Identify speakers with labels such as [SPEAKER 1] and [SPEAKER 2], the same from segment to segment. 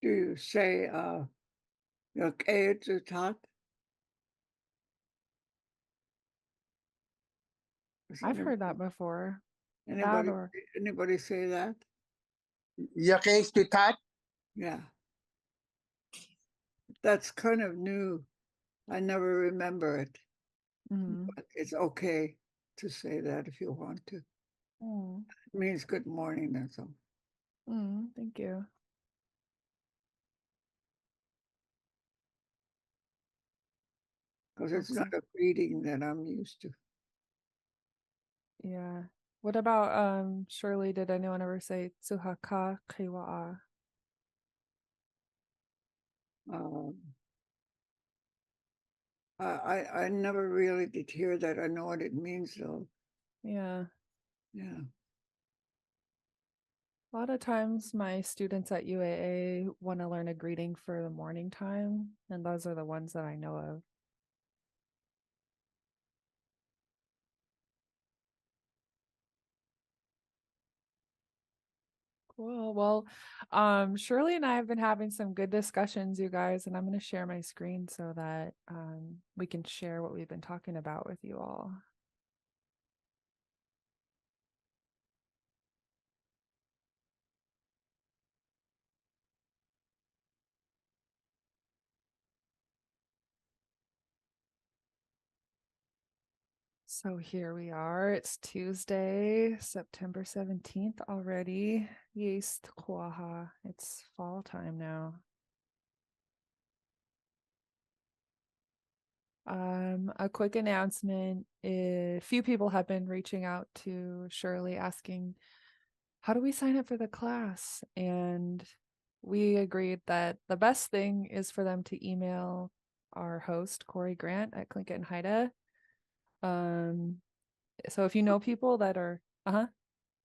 [SPEAKER 1] Do you say, okay to talk? Does
[SPEAKER 2] I've heard that before. That
[SPEAKER 1] anybody,
[SPEAKER 2] or
[SPEAKER 1] anybody say that?
[SPEAKER 3] Your case to touch?
[SPEAKER 1] Yeah, that's kind of new. I never remember it.
[SPEAKER 2] mm,
[SPEAKER 1] But it's okay to say that if you want to.
[SPEAKER 2] mm,
[SPEAKER 1] It means good morning, that's all.
[SPEAKER 2] thank you.
[SPEAKER 1] Because it's
[SPEAKER 2] Folks,
[SPEAKER 1] not a greeting that I'm used to.
[SPEAKER 2] yeah. What about Shirley? Did anyone ever say Tsuhaka Kiwa'a?
[SPEAKER 1] Um, I never really did hear that. I know what it means though.
[SPEAKER 2] Yeah.
[SPEAKER 1] Yeah.
[SPEAKER 2] A lot of times my students at UAA want to learn a greeting for the morning time, and those are the ones that I know of. Cool. Well, Shirley and I have been having some good discussions, you guys, and I'm going to share my screen so that we can share what we've been talking about with you all. So here we are. It's Tuesday, September 17th already. Yeast Kuaha. It's fall time now. A quick announcement. A few people have been reaching out to Shirley asking, how do we sign up for the class? And we agreed that the best thing is for them to email our host, Corey Grant at Tlingit and Haida. So if you know people that are,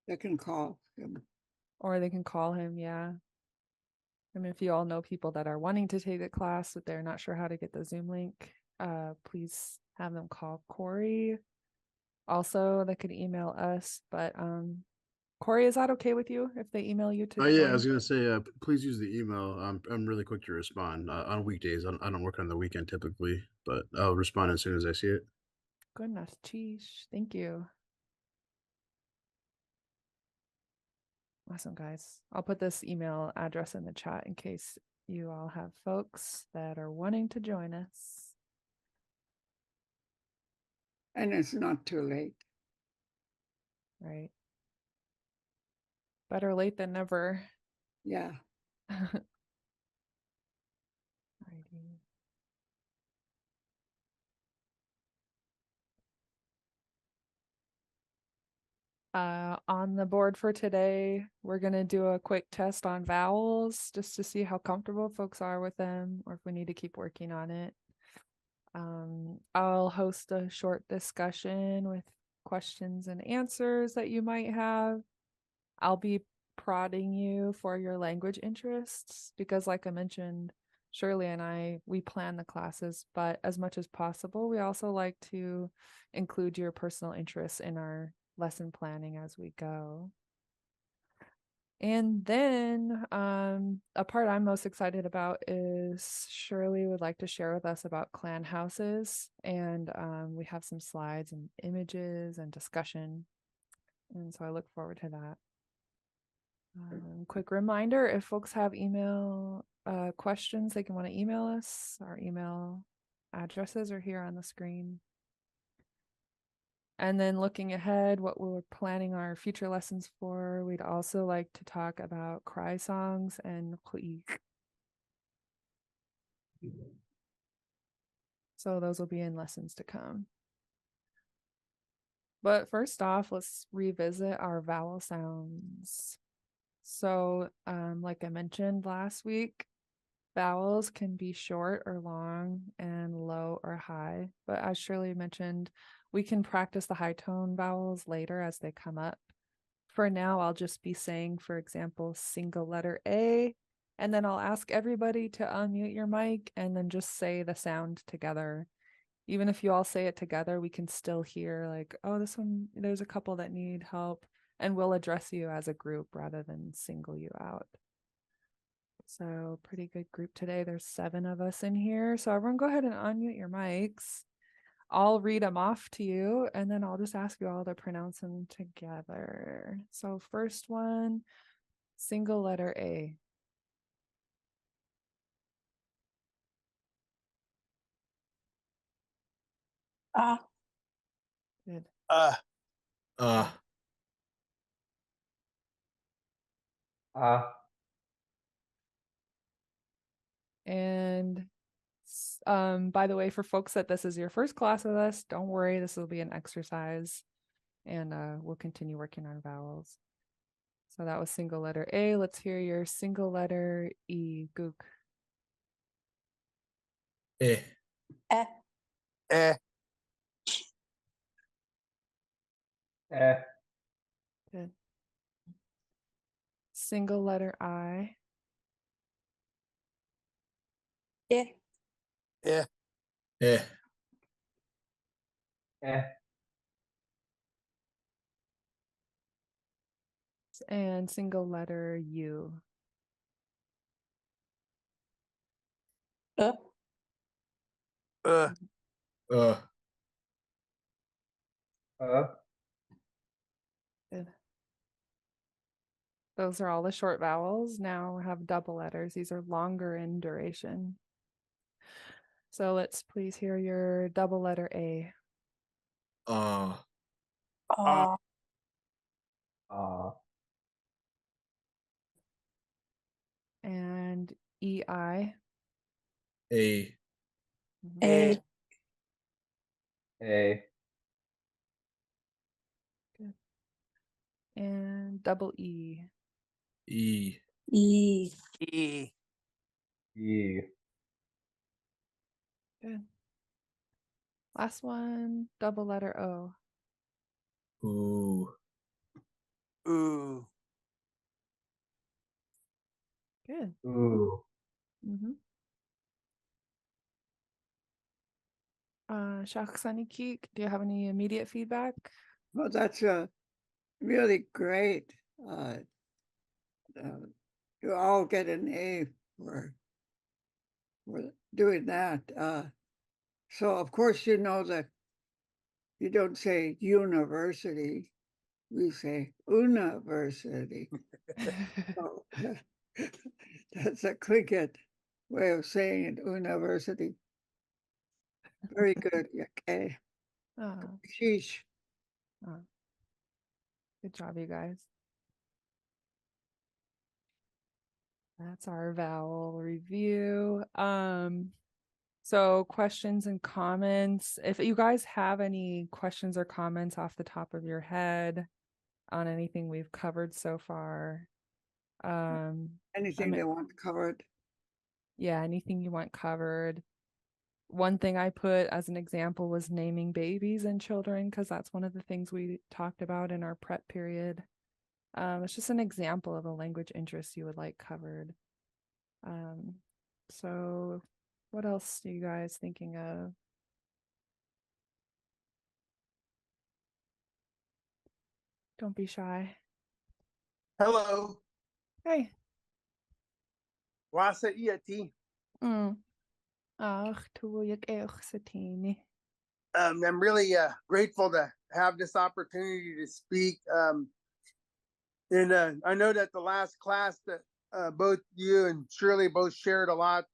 [SPEAKER 1] They can call him.
[SPEAKER 2] or they can call him, yeah. I mean, if you all know people that are wanting to take the class, but they're not sure how to get the Zoom link, please have them call Corey. Also, they could email us, but Corey, is that okay with you if they email you to
[SPEAKER 4] Oh yeah, I
[SPEAKER 2] join?
[SPEAKER 4] was gonna say, please use the email. I'm really quick to respond on weekdays. I don't work on the weekend typically, but I'll respond as soon as I see it.
[SPEAKER 2] Goodness, cheese. Thank you. Awesome, guys. I'll put this email address in the chat in case you all have folks that are wanting to join us.
[SPEAKER 1] And it's not too late.
[SPEAKER 2] Right. Better late than never.
[SPEAKER 1] Yeah.
[SPEAKER 2] Alrighty. On the board for today, we're going to do a quick test on vowels just to see how comfortable folks are with them or if we need to keep working on it. I'll host a short discussion with questions and answers that you might have. I'll be prodding you for your language interests because, like I mentioned, Shirley and we plan the classes, but as much as possible, we also like to include your personal interests in our lesson planning as we go. And then a part I'm most excited about is Shirley would like to share with us about clan houses. And we have some slides and images and discussion. And so I look forward to that. Quick reminder, if folks have email questions, they can want to email us. Our email addresses are here on the screen. And then looking ahead, what we're planning our future lessons for, we'd also like to talk about cry songs and hui. So those will be in lessons to come. But first off, let's revisit our vowel sounds. So like I mentioned last week, vowels can be short or long and low or high. But as Shirley mentioned, we can practice the high tone vowels later as they come up. For now, I'll just be saying, for example, single letter A, and then I'll ask everybody to unmute your mic and then just say the sound together. Even if you all say it together, we can still hear like, oh, this one, there's a couple that need help, and we'll address you as a group rather than single you out. So pretty good group today. There's 7 of us in here. So everyone go ahead and unmute your mics. I'll read them off to you and then I'll just ask you all to pronounce them together. So first one, single letter A. Good.
[SPEAKER 3] Uh,
[SPEAKER 2] And by the way, for folks that this is your first class with us, don't worry, this will be an exercise and we'll continue working on vowels. So that was single letter A. Let's hear your single letter E, Gook.
[SPEAKER 3] eh,
[SPEAKER 2] Good. Single letter I.
[SPEAKER 3] eh,
[SPEAKER 2] And single letter U.
[SPEAKER 3] uh,
[SPEAKER 2] Good. Those are all the short vowels. Now we have double letters. These are longer in duration. So let's please hear your double letter A. And EI.
[SPEAKER 4] A.
[SPEAKER 2] Mhm. Good. And double E.
[SPEAKER 4] E.
[SPEAKER 3] e,
[SPEAKER 2] Good. Last one, double letter O.
[SPEAKER 4] Ooh.
[SPEAKER 3] ooh,
[SPEAKER 2] Good. Mm-hmm. Shakhsani Keek, do you have any immediate feedback?
[SPEAKER 1] Well, that's really great. You all get an A for doing that. So of course you know that you don't say university, we say university. So, that's a cricket way of saying it, university. Very good. Okay.
[SPEAKER 2] Oh,
[SPEAKER 1] Sheesh.
[SPEAKER 2] oh. Good job, you guys. That's our vowel review. So questions and comments. If you guys have any questions or comments off the top of your head on anything we've covered so far,
[SPEAKER 1] Anything they want covered.
[SPEAKER 2] yeah, anything you want covered. One thing I put as an example was naming babies and children, because that's one of the things we talked about in our prep period. It's just an example of a language interest you would like covered. So what else are you guys thinking of? Don't be shy.
[SPEAKER 3] hello,
[SPEAKER 2] Hey.
[SPEAKER 3] wasa iati.
[SPEAKER 2] Ach, tuwag satini.
[SPEAKER 3] I'm really grateful to have this opportunity to speak. And I know that the last class that both you and Shirley both shared a lot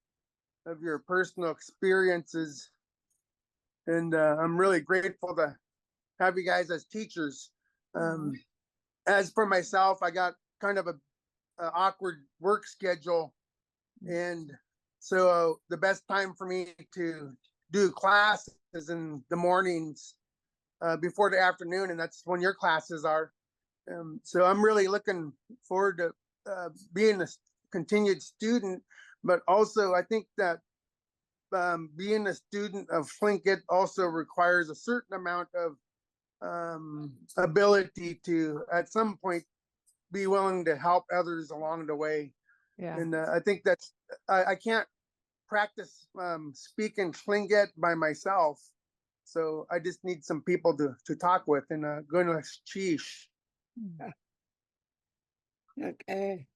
[SPEAKER 3] of your personal experiences. And I'm really grateful to have you guys as teachers. As for myself, I got kind of a awkward work schedule. And so the best time for me to do class is in the mornings before the afternoon. And that's when your classes are. So I'm really looking forward to being a continued student, but also I think that being a student of Flinkit also requires a certain amount of ability to, at some point, be willing to help others along the way.
[SPEAKER 2] Yeah.
[SPEAKER 3] And I think that's, I can't practice speaking Tlingit by myself. So I just need some people to talk with and go to Chish.
[SPEAKER 1] Okay.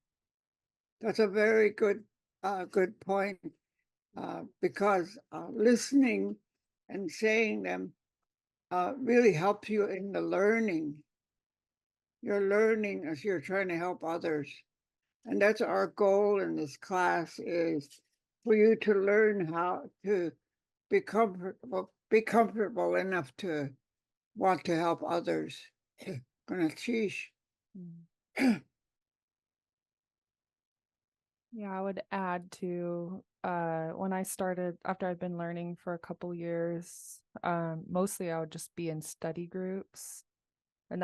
[SPEAKER 1] That's a very good point. Because listening and saying them really helps you in the learning. You're learning as you're trying to help others. And that's our goal in this class, is for you to learn how to be comfortable enough to want to help others. Gonna teach.
[SPEAKER 2] Mm. Yeah, I would add to when I started, after I'd been learning for a couple years, mostly I would just be in study groups. And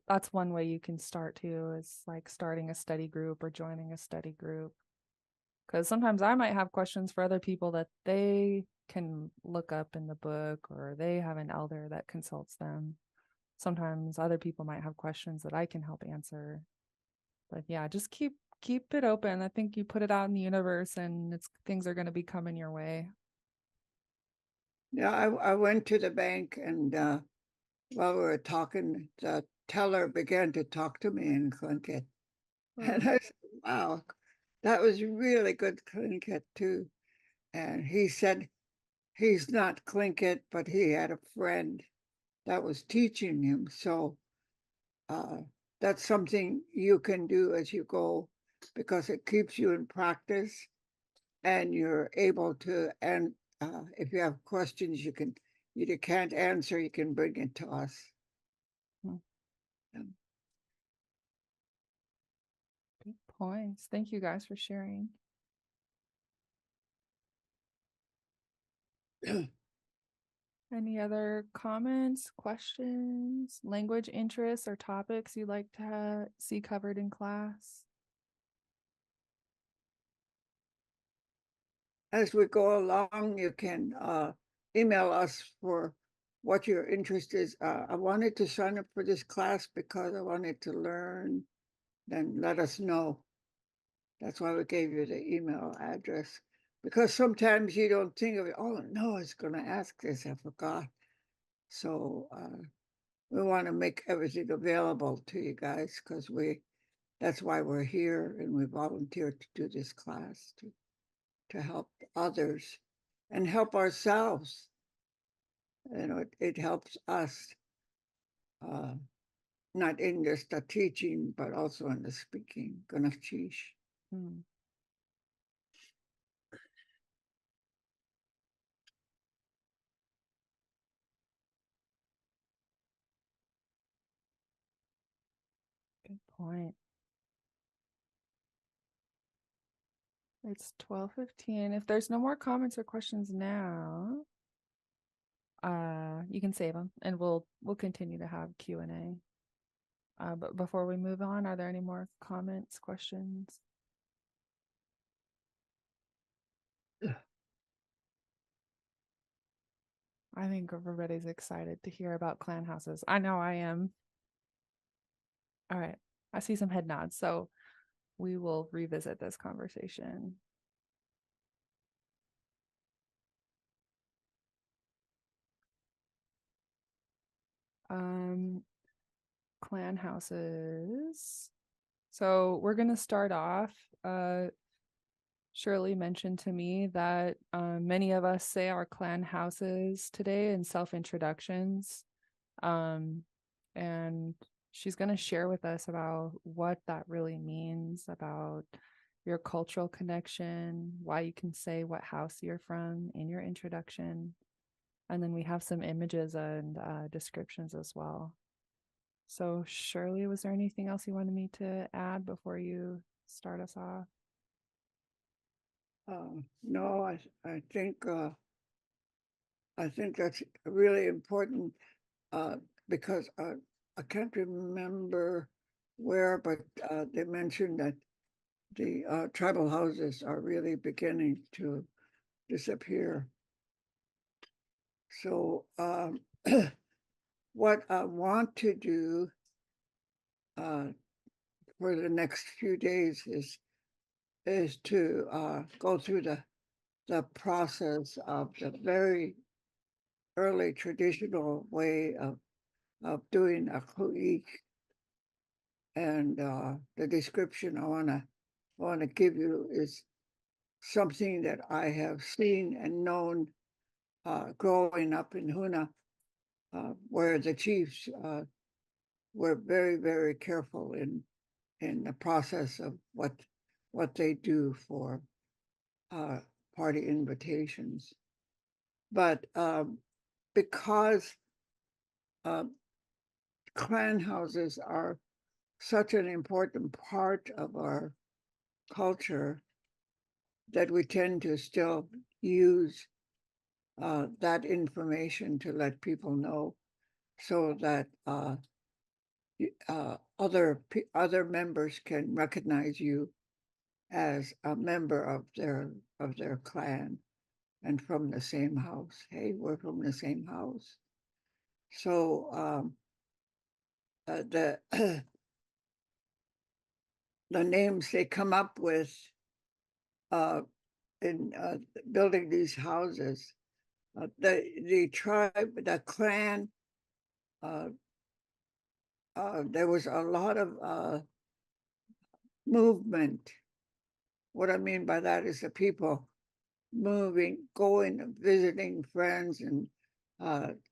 [SPEAKER 2] that's one way you can start too, is like starting a study group or joining a study group. Because sometimes I might have questions for other people that they can look up in the book, or they have an elder that consults them. Sometimes other people might have questions that I can help answer. But yeah, just keep it open. I think you put it out in the universe and things are going to be coming your way.
[SPEAKER 1] Yeah, I went to the bank, and while we were talking, the teller began to talk to me in Tlingit. And I said, wow, that was really good Tlingit too. And he said he's not Tlingit, but he had a friend that was teaching him. So uh, that's something you can do as you go, because it keeps you in practice, and you're able to, and if you have questions you can't answer, you can bring it to us.
[SPEAKER 2] Hmm.
[SPEAKER 1] Um,
[SPEAKER 2] Good points. Thank you guys for sharing. Any other comments, questions, language interests, or topics you'd like to see covered in class?
[SPEAKER 1] As we go along, you can email us for what your interest is. I wanted to sign up for this class because I wanted to learn. Then let us know. That's why we gave you the email address, because sometimes you don't think of it. Oh no, it's going to ask this. I forgot. So we want to make everything available to you guys, because that's why we're here, and we volunteered to do this class to help others and help ourselves. It helps us, uh, not in just the teaching, but also in the speaking. Gonna teach.
[SPEAKER 2] Hmm. Good point. It's 12:15. If there's no more comments or questions now, you can save them and we'll continue to have Q&A. But before we move on, are there any more comments, questions? I think everybody's excited to hear about clan houses. I know I am. All right. I see some head nods, so we will revisit this conversation. Clan houses. So we're going to start off. Shirley mentioned to me that many of us say our clan houses today in self-introductions. And she's going to share with us about what that really means, about your cultural connection, why you can say what house you're from in your introduction. And then we have some images and descriptions as well. So Shirley, was there anything else you wanted me to add before you start us off?
[SPEAKER 1] No, I think that's really important, because I can't remember where, but they mentioned that the tribal houses are really beginning to disappear. So what I want to do for the next few days is to go through the process of the very early traditional way of doing a kuik, and the description. I want to want to give you is something that I have seen and known growing up in Huna, where the chiefs were very, very careful in the process of what they do for party invitations. But because clan houses are such an important part of our culture, that we tend to still use that information to let people know, so that other members can recognize you as a member of their clan and from the same house. Hey, we're from the same house. So the the names they come up with in building these houses, the tribe, the clan, there was a lot of movement. What I mean by that is the people moving, going, visiting friends, and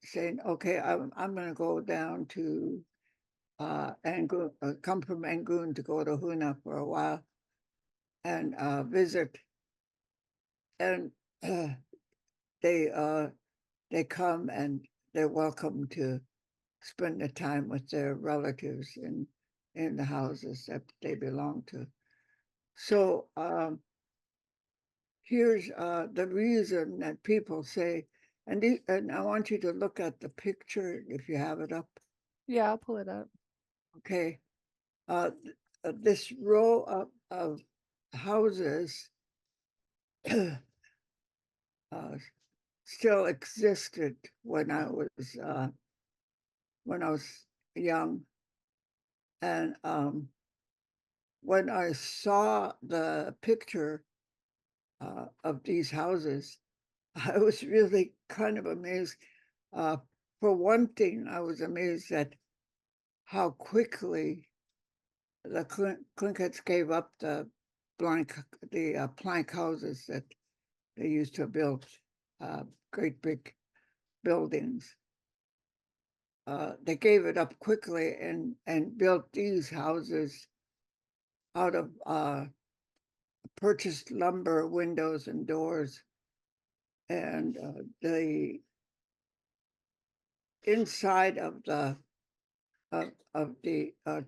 [SPEAKER 1] saying, "Okay, I'm going to go down to Angoon, come from Angoon to go to Huna for a while and visit." And they come and they're welcome to spend the time with their relatives in the houses that they belong to. So here's the reason that people say, and I want you to look at the picture if you have it up.
[SPEAKER 2] Yeah, I'll pull it up.
[SPEAKER 1] Okay. This row of houses still existed when I was young, and when I saw the picture of these houses, I was really kind of amazed. For one thing, I was amazed at how quickly the Clinkets gave up the plank houses that they used to build, great big buildings. They gave it up quickly and built these houses out of purchased lumber, windows and doors. And the inside of the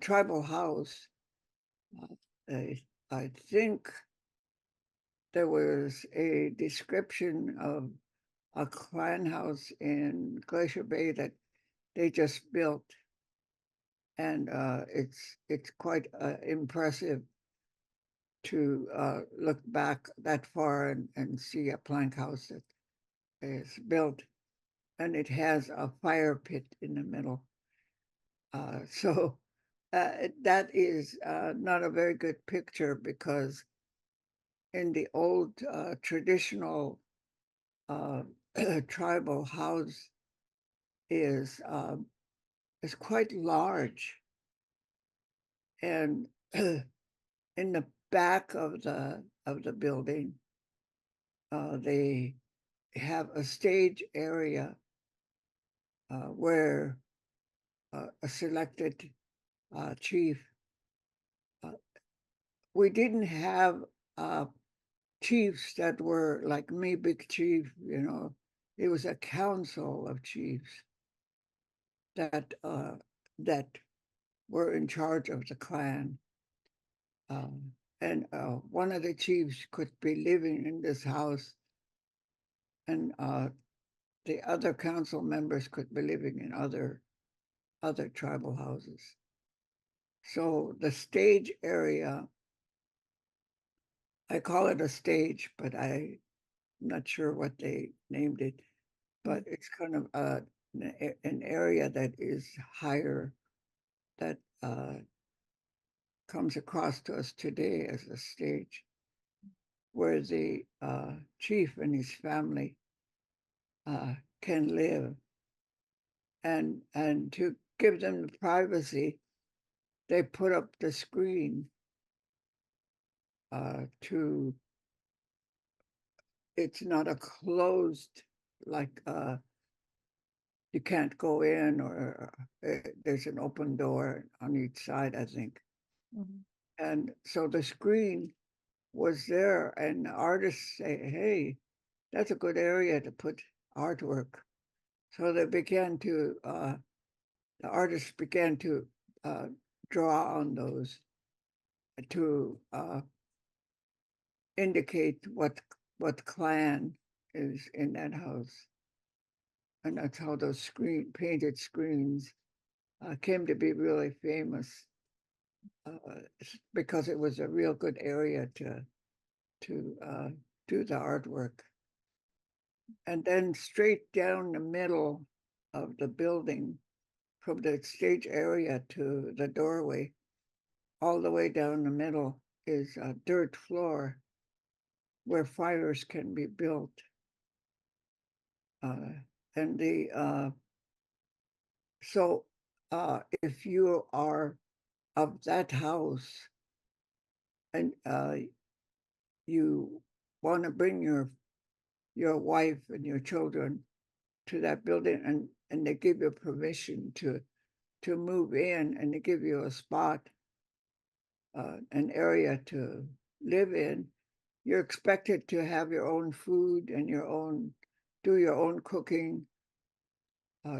[SPEAKER 1] tribal house, I think there was a description of a clan house in Glacier Bay that they just built, and it's quite impressive to look back that far and see a plank house that is built, and it has a fire pit in the middle. So that is not a very good picture, because in the old traditional tribal house is quite large, and in the back of the building, they have a stage area where a selected chief. We didn't have chiefs that were like me, big chief. It was a council of chiefs that that were in charge of the clan. And one of the chiefs could be living in this house, and the other council members could be living in other tribal houses. So the stage area, I call it a stage, but I'm not sure what they named it, but it's kind of an area that is higher, that comes across to us today as a stage, where the chief and his family can live, and to give them the privacy, they put up the screen to, it's not a closed, like, you can't go in, or there's an open door on each side, I think.
[SPEAKER 2] Mhm.
[SPEAKER 1] And so the screen was there, and artists say, hey, that's a good area to put artwork. So they began to, the artists began to draw on those to indicate what clan is in that house. And that's how those painted screens came to be really famous, because it was a real good area to do the artwork. And then straight down the middle of the building, from the stage area to the doorway, all the way down the middle, is a dirt floor where fires can be built. And so if you are of that house and you want to bring your wife and your children to that building, and they give you permission to move in, and they give you a spot, an area to live in, you're expected to have your own food and do your own cooking.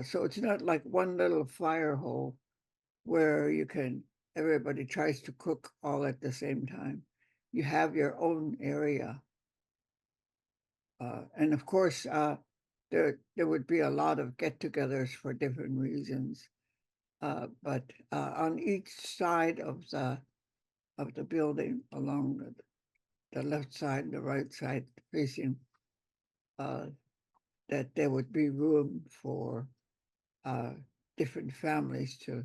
[SPEAKER 1] So it's not like one little fire hole where everybody tries to cook all at the same time. You have your own area. And of course, there would be a lot of get-togethers for different reasons. But on each side of the building, along the left side and the right side facing, that there would be room for different families to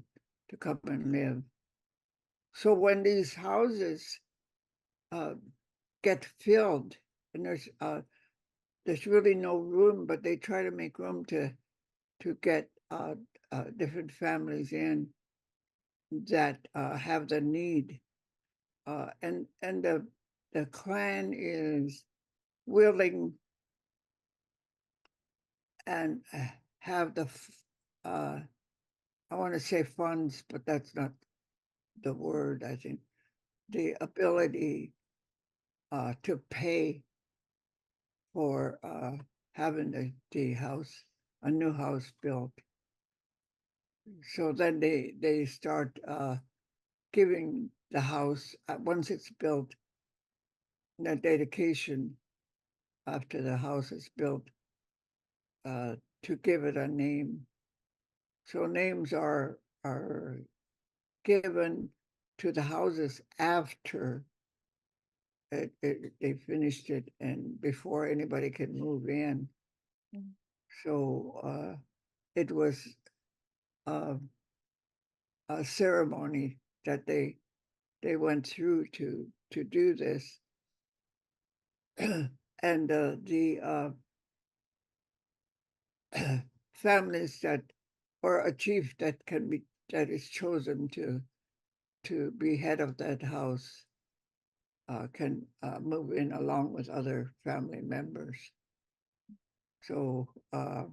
[SPEAKER 1] come and live. So when these houses get filled, and there's really no room, but they try to make room to get different families in that have the need, and the clan is willing and have I want to say funds, but that's not the word. I think the ability to pay for having a new house built. So then they start giving the house, once it's built, the dedication after the house is built, to give it a name. So names are given to the houses after they finished it and before anybody can move in.
[SPEAKER 2] Mm.
[SPEAKER 1] So it was a ceremony that they went through to do this. And the families or a chief that is chosen to be head of that house can move in along with other family members. So I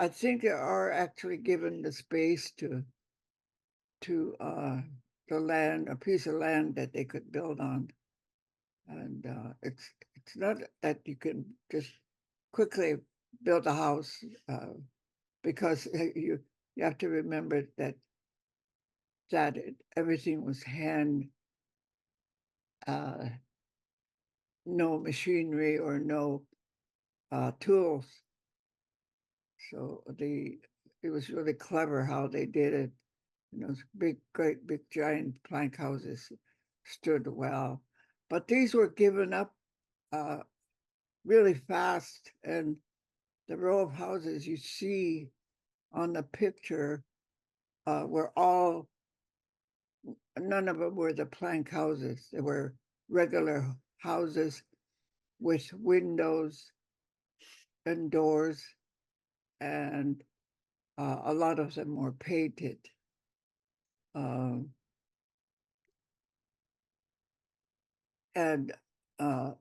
[SPEAKER 1] think they are actually given the space to the land, a piece of land that they could build on. And it's not that you can just quickly build a house, because you have to remember that everything was no machinery or no tools. So it was really clever how they did it. Great big giant plank houses stood well, but these were given up really fast. And the row of houses you see on the picture were none of them were the plank houses. They were regular houses with windows and doors, and a lot of them were painted. And I'll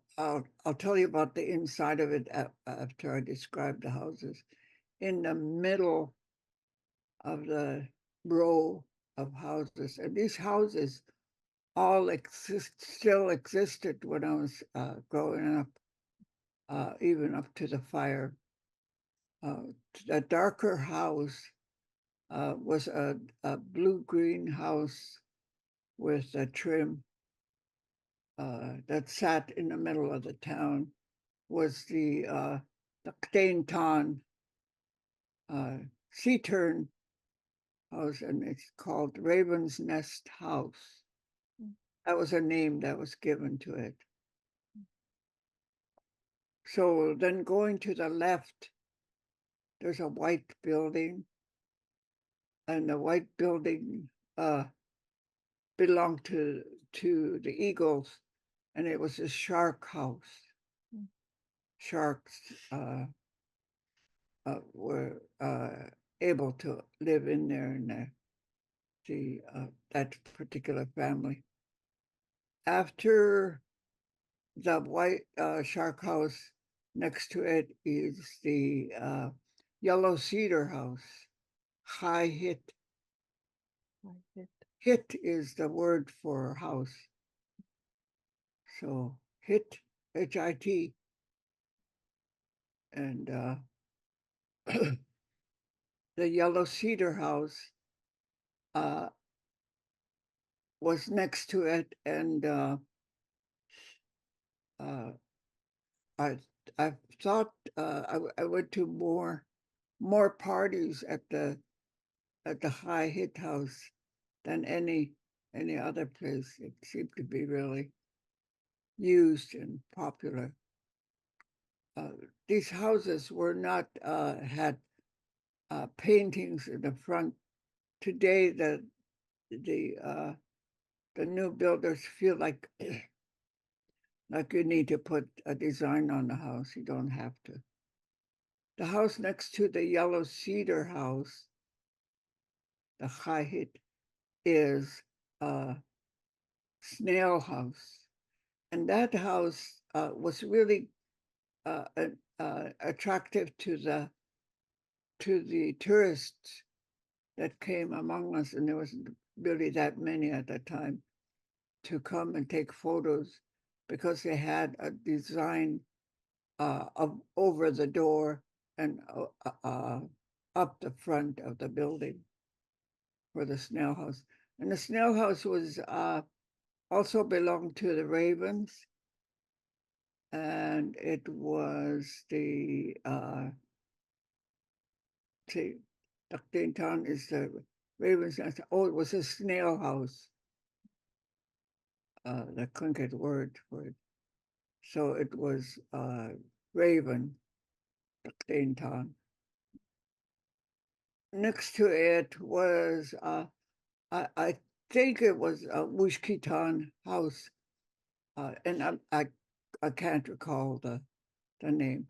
[SPEAKER 1] tell you about the inside of it after I describe the houses. In the middle of the row of houses, and these houses all still existed when I was growing up, even up to the fire. The darker house was a blue-green house with a trim that sat in the middle of the town. Was the Ctainton sea tern house, and it's called Raven's Nest House. That was a name that was given to it. So then going to the left, there's a white building, and the white building belonged to the Eagles, and it was a shark house. Sharks were able to live in there in that particular family. After the white shark house, next to it is the yellow cedar house, high hit. Hit is the word for house. So hit, H-I-T. And the yellow cedar house was next to it, and I thought I went to more parties at the high hit house than any other place. It seemed to be really used and popular. These houses were not had paintings in the front. Today, the new builders feel like you need to put a design on the house. You don't have to. The house next to the yellow cedar house, the high hit, is a snail house. And that house was really attractive to the tourists that came among us, and there wasn't really that many at that time, to come and take photos, because they had a design over the door and up the front of the building for the snail house. And the snail house was also belonged to the Ravens, and it was the Ctainton is the Ravens Nest. Oh, it was a snail house. The Tlingit word for it. So it was Raven, Ctainton. Next to it was I think it was a Wushkitan house, and I can't recall the name.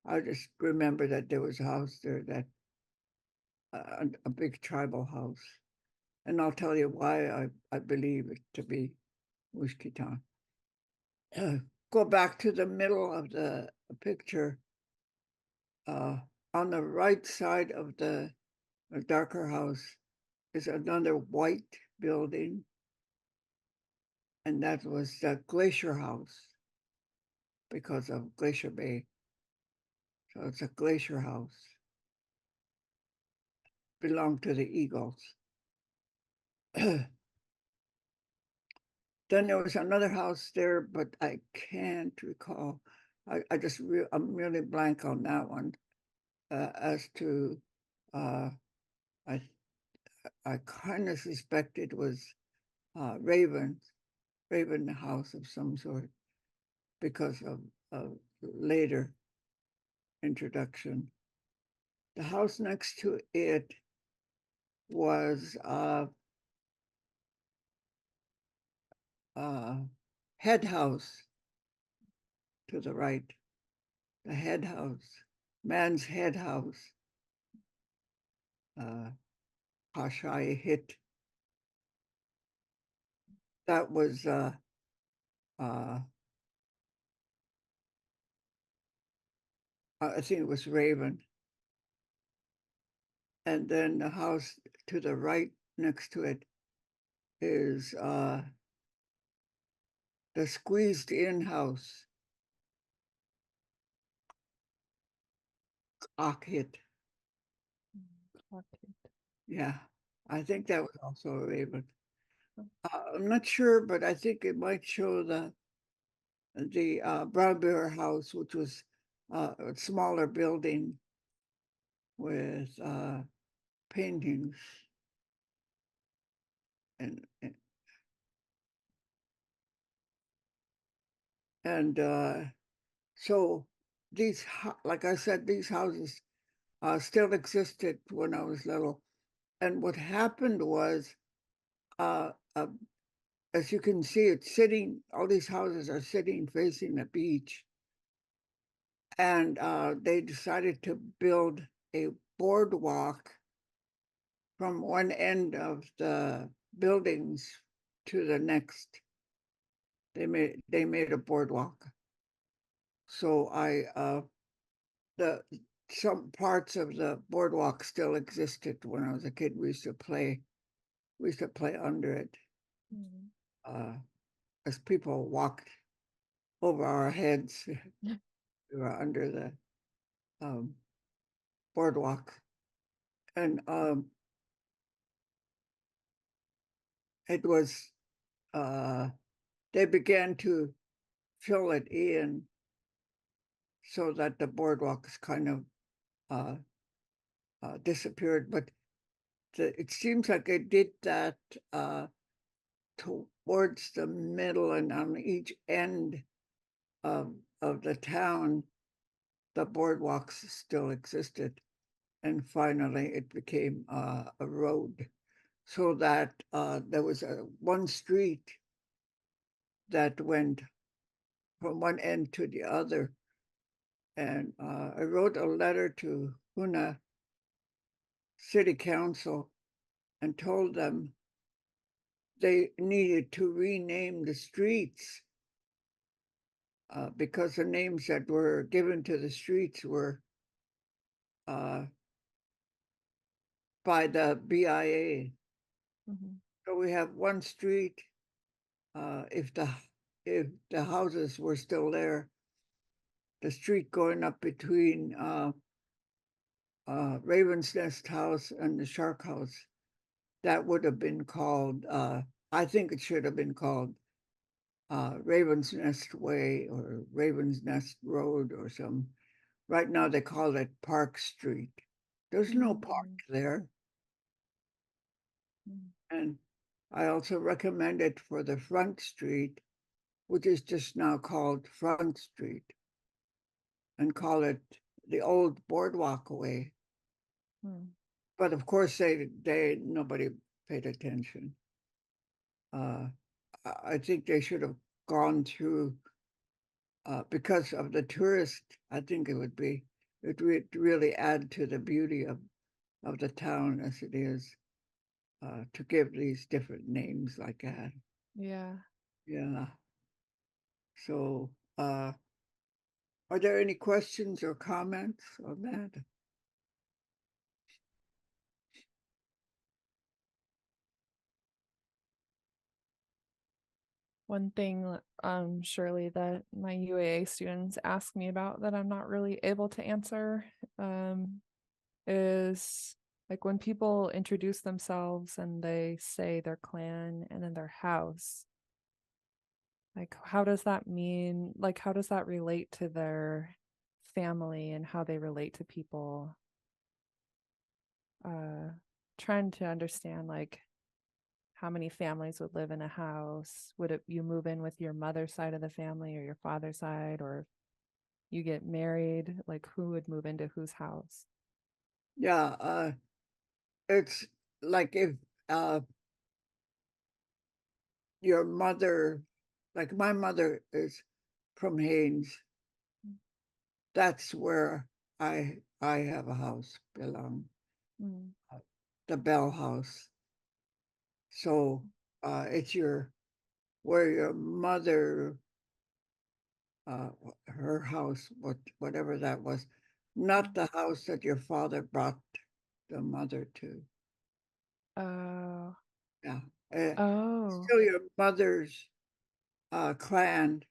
[SPEAKER 1] I just remember that there was a house there that a big tribal house, and I'll tell you why I believe it to be Wushkitan. Go back to the middle of the picture. On the right side of the darker house is another white building, and that was the Glacier House because of Glacier Bay. So it's a glacier house. Belonged to the Eagles. Then there was another house there, but I can't recall. I'm really blank on that one. As to I kind of suspect it was Raven house of some sort, because of later introduction. The house next to it was head house to the right. The head house, man's head house. Hashai hit. That was I think it was Raven. And then the house to the right next to it is the squeezed in house. Hit.
[SPEAKER 2] Okay.
[SPEAKER 1] Yeah, I think that was also a Raven. I'm not sure, but I think it might show the Brown Bear House, which was a smaller building with paintings and so these, like I said, these houses still existed when I was little. And what happened was, as you can see, it's sitting, all these houses are sitting facing the beach. And they decided to build a boardwalk from one end of the buildings to the next. They made a boardwalk. So some parts of the boardwalk still existed when I was a kid. We used to play under it. As people walked over our heads. We were under the boardwalk. And it was, they began to fill it in so that the boardwalks kind of disappeared. But it seems like they did that towards the middle and on each end of the town, the boardwalks still existed. And finally it became a road, so that there was one street that went from one end to the other. And I wrote a letter to Huna City Council and told them they needed to rename the streets because the names that were given to the streets were by the BIA. So we have one street. If the houses were still there, the street going up between Raven's Nest House and the Shark House, that would have been called, I think it should have been called Raven's Nest Way or Raven's Nest Road or some. Right now they call it Park Street. There's no park there. And I also recommend it for the Front Street, which is just now called Front Street, and call it the old Boardwalk Way. But of course, nobody paid attention. I think they should have gone through, because of the tourist. I think it would really add to the beauty of the town as it is, to give these different names like that.
[SPEAKER 2] Yeah.
[SPEAKER 1] Yeah. So, are there any questions or comments on that?
[SPEAKER 2] One thing, Shirley, that my UAA students ask me about that I'm not really able to answer, is like when people introduce themselves and they say their clan and then their house, like how does that mean? Like how does that relate to their family and how they relate to people? Trying to understand like how many families would live in a house. Would you move in with your mother's side of the family or your father's side, or you get married, like who would move into whose house?
[SPEAKER 1] Yeah, it's like if your mother, like my mother is from Haynes, that's where I have a house belong, the Bell House. So it's where your mother her house, whatever that was, not the house that your father brought the mother to.
[SPEAKER 2] Oh.
[SPEAKER 1] Yeah. Uh,
[SPEAKER 2] Oh.
[SPEAKER 1] Still your mother's clan.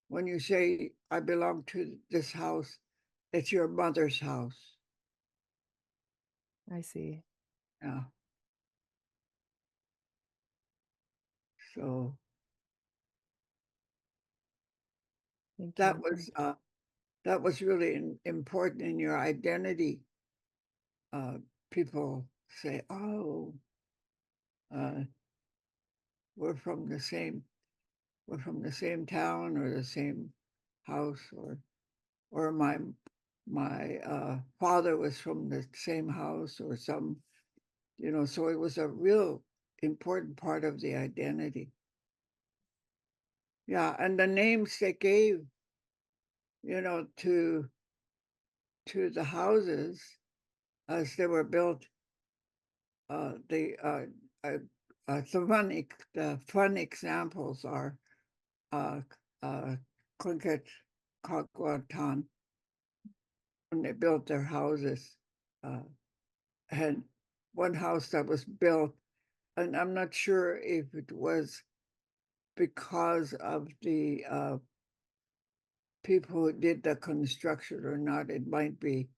[SPEAKER 1] When you say I belong to this house, it's your mother's house.
[SPEAKER 2] I see.
[SPEAKER 1] Yeah. So
[SPEAKER 2] Thank
[SPEAKER 1] that
[SPEAKER 2] you.
[SPEAKER 1] was really important in your identity. People say, "Oh, uh, we're from the same town or the same house, or my father was from the same house or some, so it was a real important part of the identity. Yeah, and the names they gave, to the houses as they were built, the fun examples are uh, uh, Clinket, Kagwatan, when they built their houses. Uh, and one house that was built, and I'm not sure if it was because of the people who did the construction or not, it might be.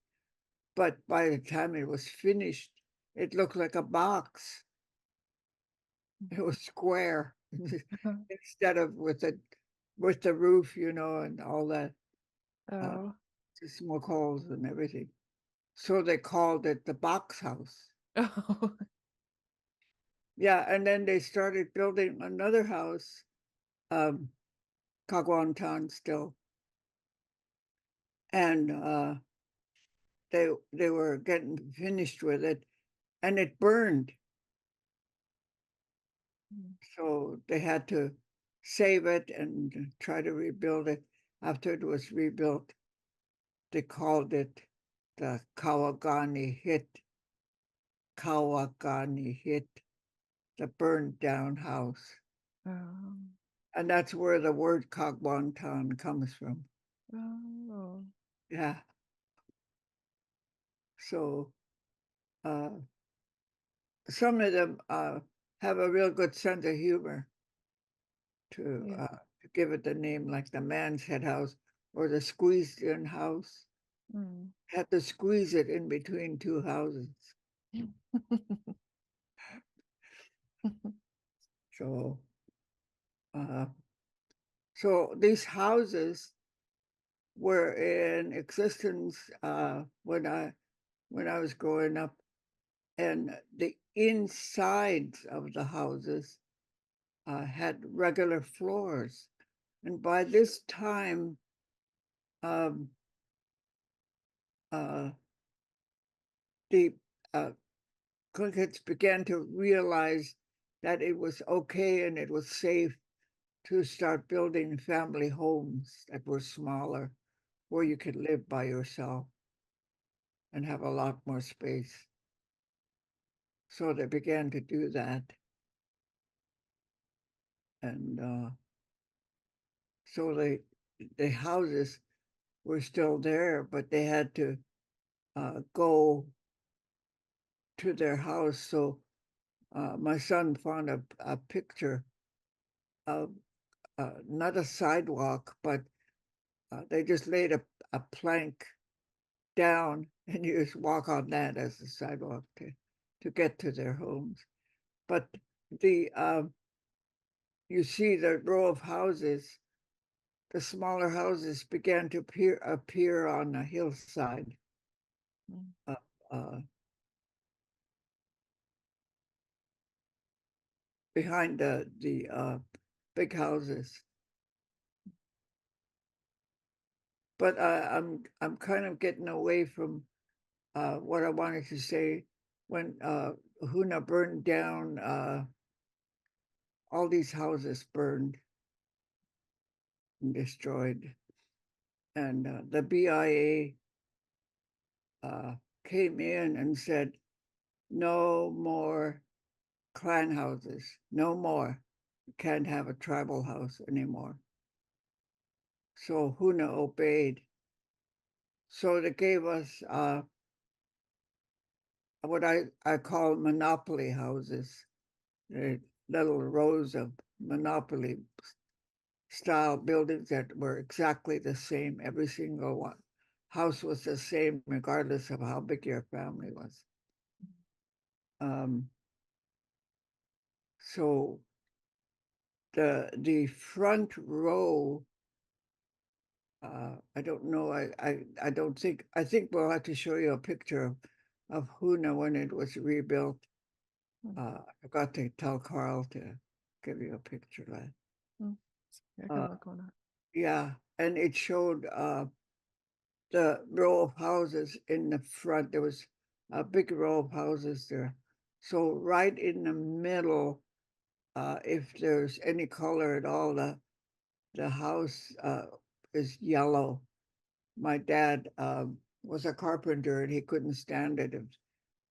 [SPEAKER 1] But by the time it was finished, it looked like a box. It was square instead of with the roof, and all that,
[SPEAKER 2] Oh.
[SPEAKER 1] the smoke holes and everything. So they called it the box house.
[SPEAKER 2] Oh.
[SPEAKER 1] Yeah, and then they started building another house, Kagwantan still, and they were getting finished with it, and it burned. So they had to save it and try to rebuild it. After it was rebuilt, they called it the Kawagani hit, the burned down house.
[SPEAKER 2] Oh.
[SPEAKER 1] And that's where the word Kagwantan comes from.
[SPEAKER 2] Oh.
[SPEAKER 1] Yeah. So some of them have a real good sense of humor to
[SPEAKER 2] Yeah.
[SPEAKER 1] give it the name, like the man's head house or the squeezed in house.
[SPEAKER 2] Mm.
[SPEAKER 1] Had to squeeze it in between two houses. So, uh, so these houses were in existence when I was growing up, and the insides of the houses had regular floors. And by this time, um, uh, the Clinkets began to realize that it was okay and it was safe to start building family homes that were smaller, where you could live by yourself and have a lot more space. So they began to do that. And so the houses were still there, but they had to go to their house. So my son found a picture of not a sidewalk, but they just laid a plank down and you just walk on that as a sidewalk to get to their homes. But the you see the row of houses, the smaller houses began to appear on a hillside.
[SPEAKER 2] Mm.
[SPEAKER 1] Uh, uh, Behind the big houses. But I'm kind of getting away from what I wanted to say. When Huna burned down, all these houses burned and destroyed, and the BIA came in and said, "No more clan houses, no more. You can't have a tribal house anymore." So Huna obeyed. So they gave us what I call monopoly houses, the little rows of monopoly style buildings that were exactly the same. Every single one house was the same, regardless of how big your family was. So the front row, I don't know. I don't think. I think we'll have to show you a picture of Huna when it was rebuilt. I forgot to tell Carl to give you a picture of that.
[SPEAKER 2] I can look on it.
[SPEAKER 1] Yeah, and it showed the row of houses in the front. There was a big row of houses there. So right in the middle, if there's any color at all, the house is yellow. My dad was a carpenter, and he couldn't stand it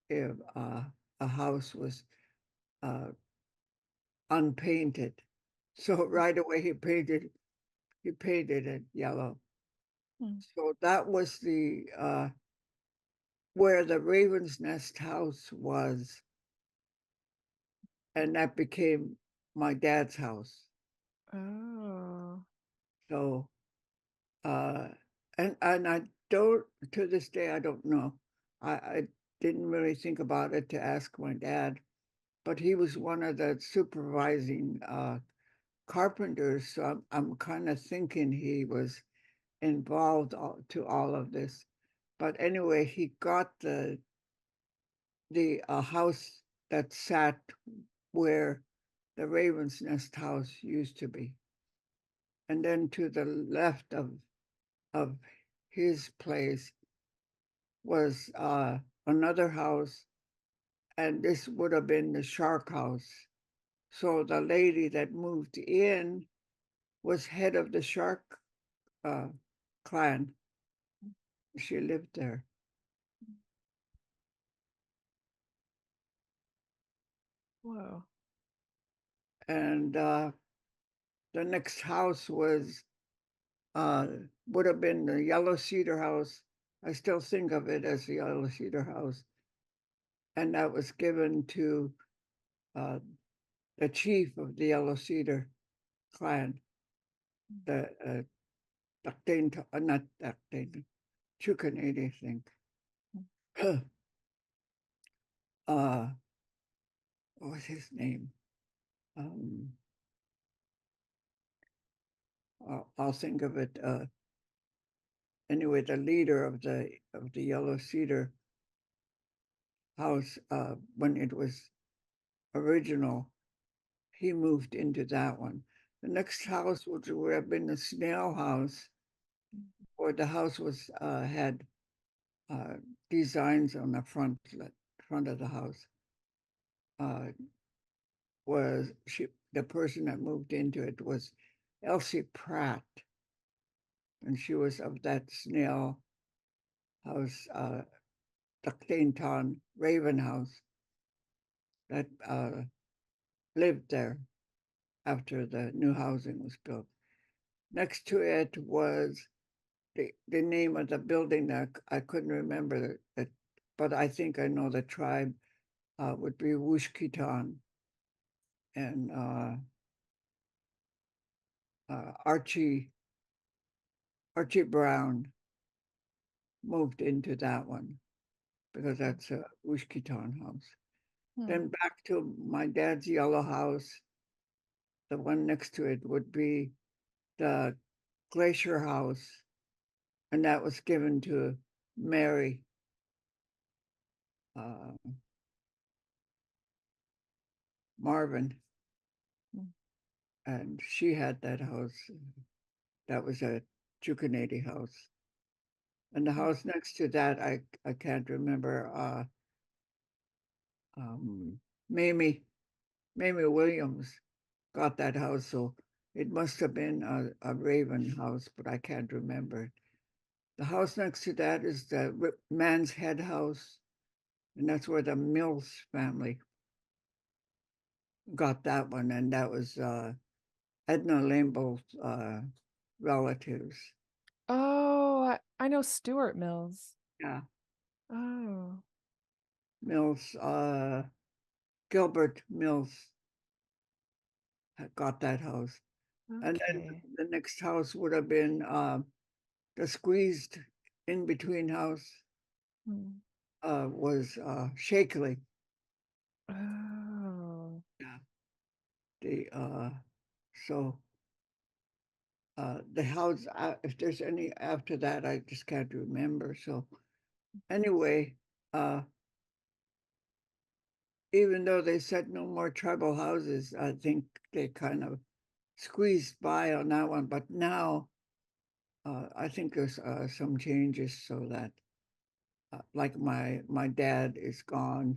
[SPEAKER 1] if a house was unpainted. So right away he painted it yellow. So that was the where the Raven's Nest house was, and that became my dad's house.
[SPEAKER 2] Oh.
[SPEAKER 1] So and I don't, to this day I don't know. I didn't really think about it to ask my dad, but he was one of the supervising carpenters, so I'm kind of thinking he was involved to all of this. But anyway, he got the house that sat where the Raven's Nest house used to be. And then to the left of his place was another house, and this would have been the Shark House. So the lady that moved in was head of the Shark clan. She lived there.
[SPEAKER 2] Whoa.
[SPEAKER 1] And the next house was would have been the Yellow Cedar House. I still think of it as the Yellow Cedar House. And that was given to the chief of the Yellow Cedar clan, the not Ductain, Chukanady, I think. What was his name? I'll think of it. Anyway, the leader of the Yellow Cedar house, when it was original, he moved into that one. The next house would have been the Snail House, or the house was had designs on the front of the house. Was the person that moved into it was Elsie Pratt, and she was of that Snail House, Ductainton Raven House, that lived there after the new housing was built. Next to it was the name of the building that I couldn't remember it, but I think I know the tribe would be Wushkitan. And Archie Brown moved into that one because that's a Wushkitan house. Then back to my dad's yellow house, the one next to it would be the Glacier House, and that was given to Mary. Marvin, and she had that house. That was a Chukanady house. And the house next to that, I can't remember. Mamie Williams got that house, so it must have been a Raven house, but I can't remember. The house next to that is the Man's Head House, and that's where the Mills family got that one, and that was Edna Lamble's relatives.
[SPEAKER 2] Oh, I know Stuart Mills.
[SPEAKER 1] Yeah,
[SPEAKER 2] Oh,
[SPEAKER 1] Mills, Gilbert Mills had got that house. And then
[SPEAKER 2] okay.
[SPEAKER 1] the next house would have been the squeezed in between house
[SPEAKER 2] Hmm.
[SPEAKER 1] was Shakely.
[SPEAKER 2] Oh,
[SPEAKER 1] Yeah. So the house, if there's any after that, I just can't remember. So anyway, uh, even though they said no more tribal houses, I think they kind of squeezed by on that one. But now I think there's some changes so that, like my dad is gone,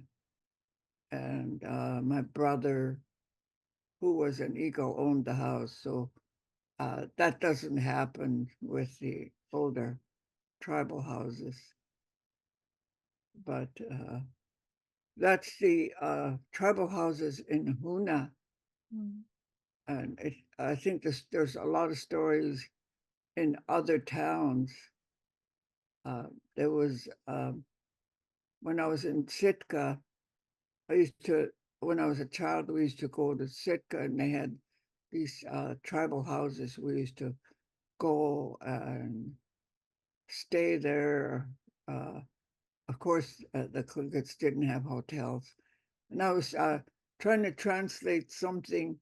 [SPEAKER 1] and my brother, who was an Eagle, owned the house. So that doesn't happen with the older tribal houses. But that's the tribal houses in Huna.
[SPEAKER 2] hmm.
[SPEAKER 1] And I think there's a lot of stories in other towns. There was, when I was in Sitka, I used to, when I was a child, we used to go to Sitka and they had these tribal houses. We used to go and stay there. Uh, of course, the Clinkets didn't have hotels. And I was trying to translate something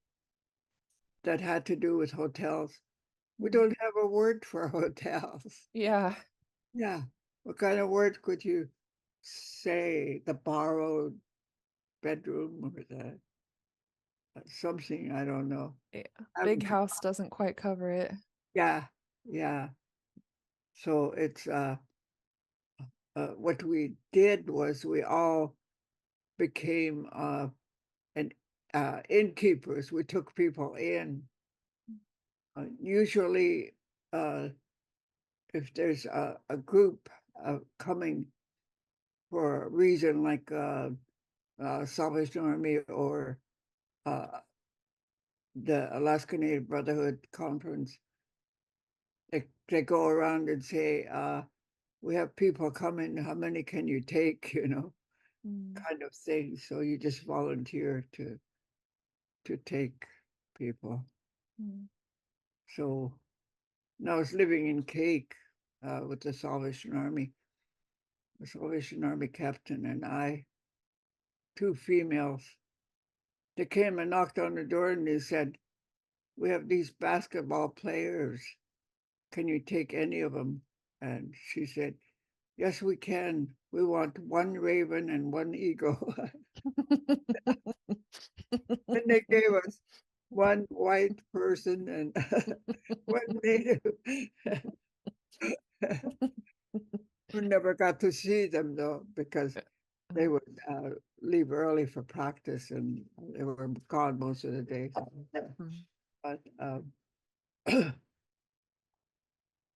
[SPEAKER 1] that had to do with hotels. We don't have a word for hotels.
[SPEAKER 2] Yeah.
[SPEAKER 1] Yeah. What kind of word could you say? The borrowed bedroom or the something, I don't know.
[SPEAKER 2] Yeah.
[SPEAKER 1] I
[SPEAKER 2] Big
[SPEAKER 1] haven't
[SPEAKER 2] house doesn't quite cover it.
[SPEAKER 1] Yeah, yeah. So it's what we did was we all became an innkeepers. We took people in. Usually, if there's a group coming for a reason like Salvation Army or uh, the Alaska Native Brotherhood Conference, they go around and say, we have people coming, how many can you take,
[SPEAKER 2] Mm.
[SPEAKER 1] kind of thing. So you just volunteer to take people.
[SPEAKER 2] Mm.
[SPEAKER 1] So now I was living in Cake with the Salvation Army captain and I, two females. They came and knocked on the door and they said, we have these basketball players. Can you take any of them? And she said, yes, we can. We want one raven and one eagle. And they gave us one white person and one native. We never got to see them though, because they would leave early for practice and they were gone most of the day.
[SPEAKER 2] Mm.
[SPEAKER 1] But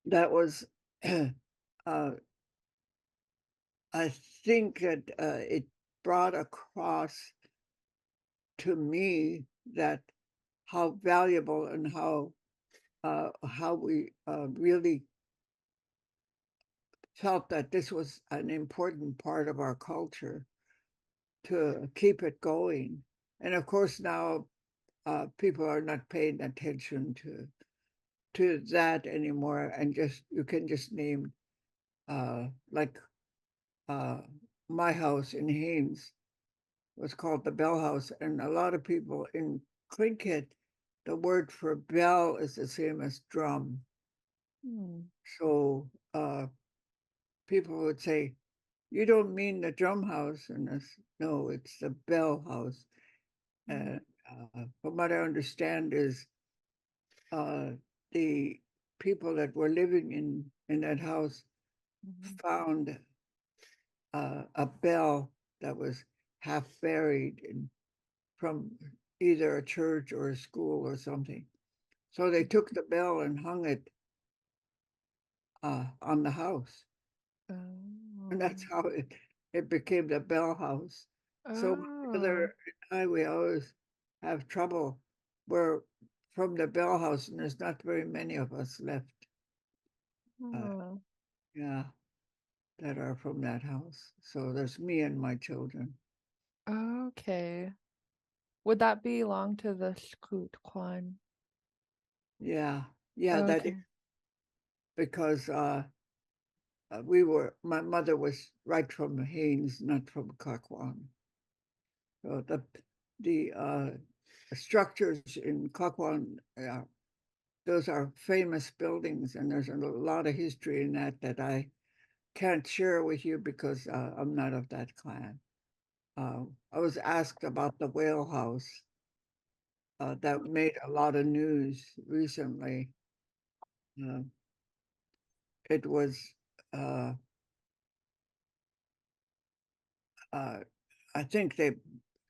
[SPEAKER 1] that was, I think that it brought across to me that how valuable and how we really felt that this was an important part of our culture to keep it going. And of course, now people are not paying attention to that anymore, and just you can just name like uh, my house in Haines was called the Bell House, and a lot of people in Tlingit, the word for bell is the same as drum.
[SPEAKER 2] Mm.
[SPEAKER 1] So people would say, "You don't mean the drum house?" And I said, no, it's the Bell House.
[SPEAKER 2] Mm.
[SPEAKER 1] And from what I understand is uh, the people that were living in that house
[SPEAKER 2] Mhm.
[SPEAKER 1] found a bell that was half buried from either a church or a school or something. So they took the bell and hung it on the house, and
[SPEAKER 2] Oh.
[SPEAKER 1] that's how it became the Bell House. So my
[SPEAKER 2] Oh.
[SPEAKER 1] brother and I, we always have trouble. We're from the Bell House, and there's not very many of us left.
[SPEAKER 2] Oh,
[SPEAKER 1] Yeah, that are from that house. So there's me and my children.
[SPEAKER 2] okay. Would that belong to the Scoot Kwan?
[SPEAKER 1] Yeah, yeah, that is
[SPEAKER 2] Okay.
[SPEAKER 1] because my mother was right from Haynes, not from Kakwan. So the structures in Kakwan, those are famous buildings, and there's a lot of history in that I can't share with you because I'm not of that clan. I was asked about the whale house that made a lot of news recently. Uh, it was, uh, uh, I think they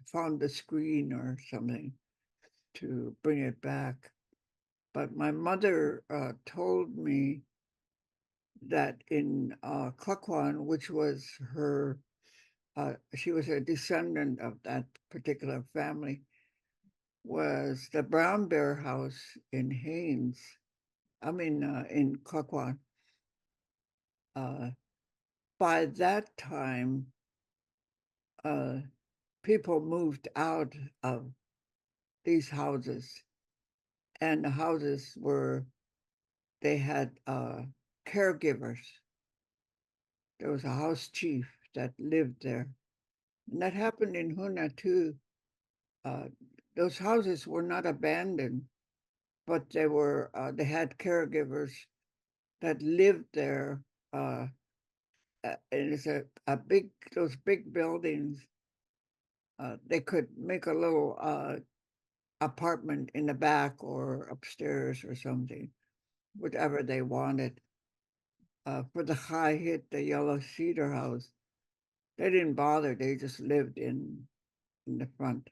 [SPEAKER 1] found the screen or something to bring it back. But my mother told me that in Klukwan, which was she was a descendant of that particular family, was the Brown Bear House in Haynes. I mean, in Klukwan. By that time, uh, people moved out of these houses, and the houses they had caregivers. There was a house chief that lived there. And that happened in Huna too. Uh, those houses were not abandoned, but they had caregivers that lived there. And it's a big, those big buildings. They could make a little apartment in the back or upstairs or something, whatever they wanted. For the high hit, the yellow cedar house, they didn't bother. They just lived in the front.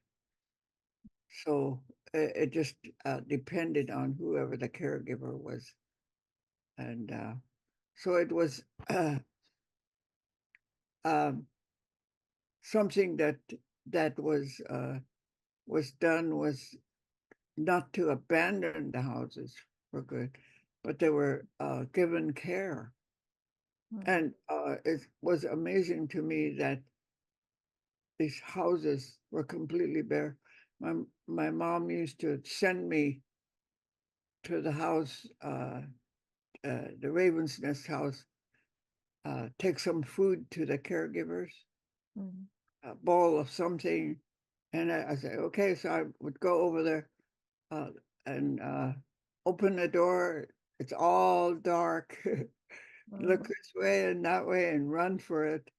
[SPEAKER 1] So it just depended on whoever the caregiver was, and so it was um, something that was done was not to abandon the houses for good, but they were given care.
[SPEAKER 2] Hmm.
[SPEAKER 1] And it was amazing to me that these houses were completely bare. My mom used to send me to the house, the Raven's Nest house, take some food to the caregivers,
[SPEAKER 2] Hmm.
[SPEAKER 1] a bowl of something, and I said, okay. So I would go over there uh, and open the door. It's all dark. Look this way and that way, and run for it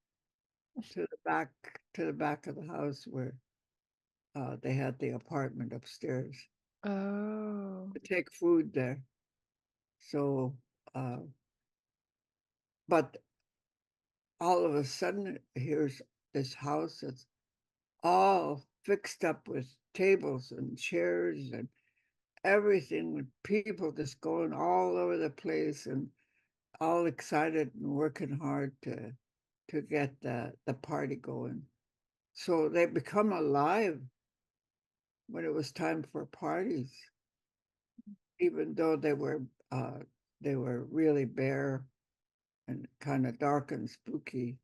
[SPEAKER 1] to the back of the house where they had the apartment upstairs
[SPEAKER 2] Oh.
[SPEAKER 1] to take food there. So, uh, but all of a sudden, here's this house that's all fixed up with tables and chairs and everything, with people just going all over the place and all excited and working hard to get the party going. So they become alive when it was time for parties, even though they were really bare and kind of dark and spooky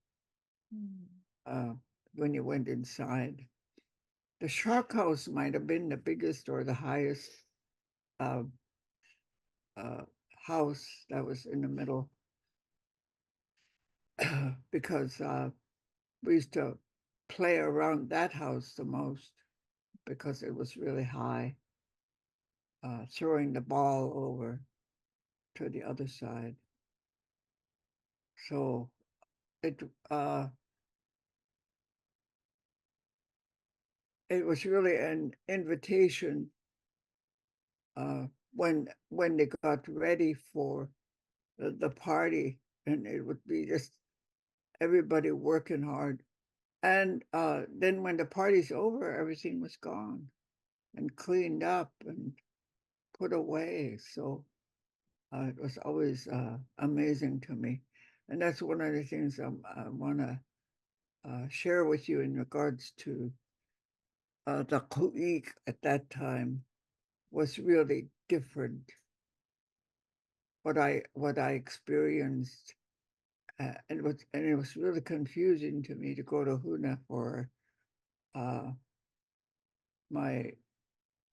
[SPEAKER 2] Hmm.
[SPEAKER 1] uh, when you went inside. The Shark House might have been the biggest or the highest uh, uh, house that was in the middle because we used to play around that house the most because it was really high, throwing the ball over to the other side. So it uh, it was really an invitation when they got ready for the party, and it would be just everybody working hard. And then when the party's over, everything was gone and cleaned up and put away. So it was always amazing to me. And that's one of the things I want to share with you in regards to the Ku'ik at that time. was really different. What I experienced, and it was really confusing to me to go to Huna for my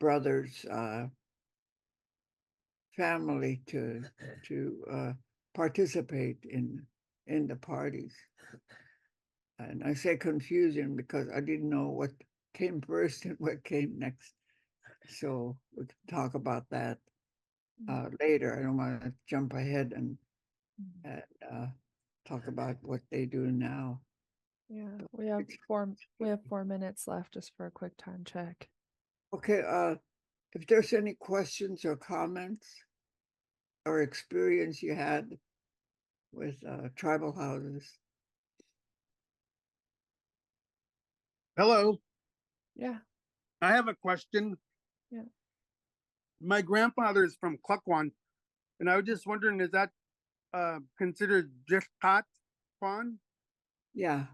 [SPEAKER 1] brother's family to participate in the parties. And I say confusing because I didn't know what came first and what came next. So we can talk about that later. I don't want to jump ahead and talk about what they do now.
[SPEAKER 2] Yeah,
[SPEAKER 1] But
[SPEAKER 2] we have
[SPEAKER 1] it's-
[SPEAKER 2] 4 minutes left just for a quick time check.
[SPEAKER 1] Okay, if there's any questions or comments or experience you had with tribal houses.
[SPEAKER 3] Hello,
[SPEAKER 2] Yeah.
[SPEAKER 3] I have a question.
[SPEAKER 2] Yeah.
[SPEAKER 3] My grandfather is from Klukwan, and I was just wondering, is that considered just hot fun?
[SPEAKER 1] Yeah,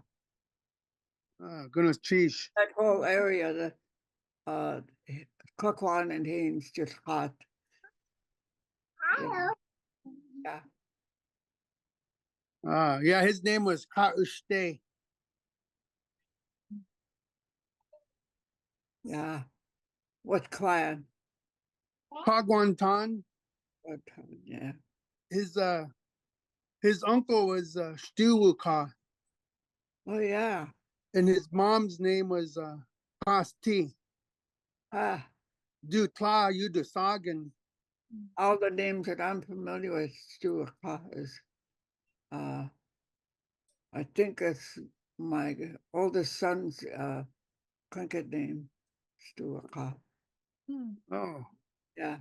[SPEAKER 3] Goodness, cheese.
[SPEAKER 1] that whole area, the Klukwan and Haynes, just hot. Yeah. Yeah.
[SPEAKER 3] Yeah, his name was Kaushte.
[SPEAKER 1] Yeah. What clan?
[SPEAKER 3] Kagwantan.
[SPEAKER 1] What, yeah.
[SPEAKER 3] His uncle was Stiwuka,
[SPEAKER 1] Oh, yeah.
[SPEAKER 3] and his mom's name was Pasti.
[SPEAKER 1] Ah,
[SPEAKER 3] Dutla Udusagan.
[SPEAKER 1] all the names that I'm familiar with, Stuart is, I think it's my oldest son's cricket name, Stuart.
[SPEAKER 2] Hmm.
[SPEAKER 3] Oh,
[SPEAKER 1] Yeah.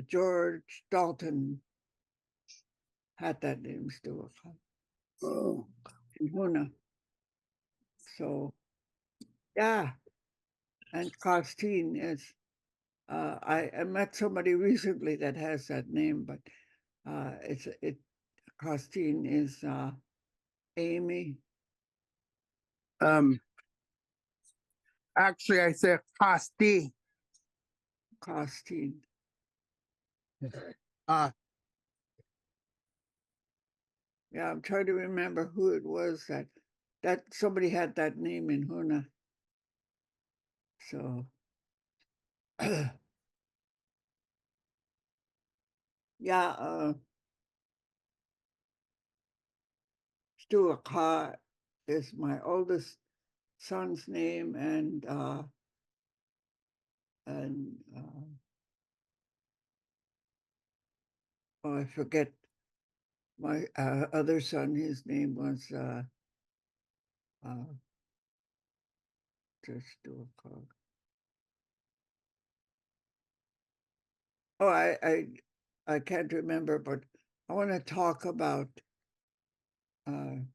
[SPEAKER 1] George Dalton had that name, Stuart,
[SPEAKER 3] oh.
[SPEAKER 1] in Huna. So, yeah. And Costin is, I met somebody recently that has that name, but Costin is Amy.
[SPEAKER 3] Um, actually, I said Pasti.
[SPEAKER 1] Costin.
[SPEAKER 3] Uh,
[SPEAKER 1] Yeah, I'm trying to remember who it was that somebody had that name in Huna. So yeah, Stuart is my oldest son's name, and oh, I forget my other son. His name was just Stuart. Oh, I can't remember, but I want to talk about in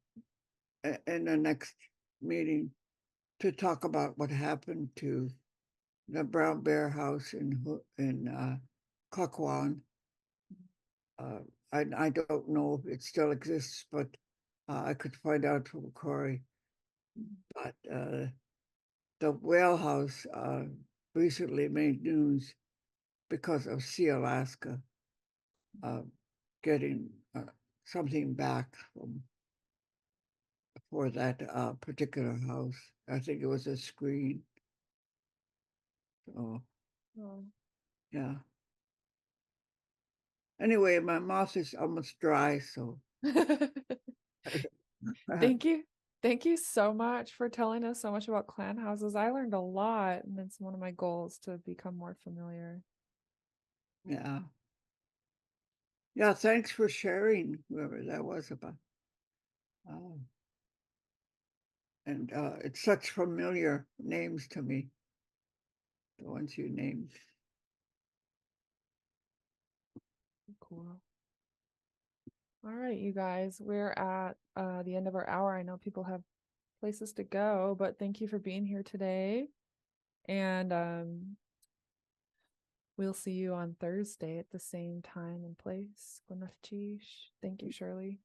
[SPEAKER 1] the next meeting to talk about what happened to the Brown Bear House in Klukwan. I don't know if it still exists, but I could find out from Corey. But the whale house recently made news because of Sea Alaska getting something back for that particular house. I think it was a screen. So
[SPEAKER 2] Oh.
[SPEAKER 1] yeah. Anyway, my mouth is almost dry, so
[SPEAKER 2] Thank you. Thank you so much for telling us so much about clan houses. I learned a lot, and it's one of my goals to become more familiar.
[SPEAKER 1] yeah. Yeah, thanks for sharing, whoever that was about. And it's such familiar names to me, the ones you named.
[SPEAKER 2] Cool. All right, you guys, we're at the end of our hour. I know people have places to go, but thank you for being here today. And we'll see you on Thursday at the same time and place. Thank you, Shirley.